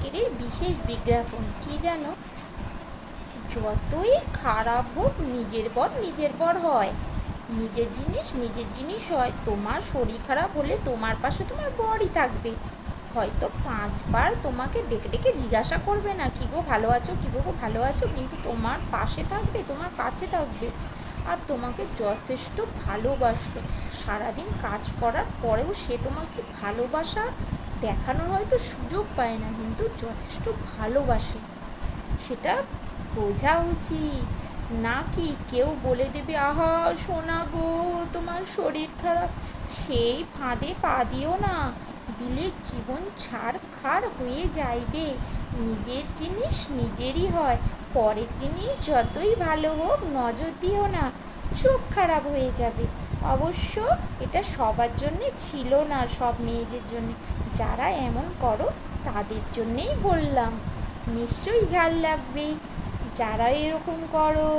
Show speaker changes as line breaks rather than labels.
আজকের বিশেষ বিজ্ঞাপন কি জানো? যতই খারাপ হোক নিজের বর হয়। নিজের জিনিস হয়। তোমার শরীর খারাপ হলে তোমার পাশে তোমার বরই থাকবে। হয়তো 5 বার তোমাকে ডেকে ডেকে জিজ্ঞাসা করবে না, কি গো ভালো আছো, কি গো ভালো আছো, কিন্তু তোমার পাশে থাকবে, তোমার কাছে থাকবে। আর তোমাকে যথেষ্ট ভালোবাসবে। সারাদিন কাজ করার পরেও সে তোমাকে ভালোবাসা দেখানোর হয়তো সুযোগ পায় না, কিন্তু যথেষ্ট ভালোবাসে। সেটা বোঝা উচিত। নাকি কেউ বলে দেবে, আহা সোনা গো, তোমার শরীর খারাপ, সেই ফাঁদে পা দিও না। দিলে জীবন ছাড়খাড় হয়ে যাইবে। নিজের জিনিস নিজেরই হয়। পরের জিনিস যতই ভালো হোক নজর দিও না, চোখ খারাপ হয়ে যাবে। অবশ্য এটা সবার জন্যে ছিল না, সব মেয়েদের জন্য। যারা এমন করো তাদের জন্যেই বললাম। নিশ্চয়ই ঝাল লাগবেই যারা এরকম করো।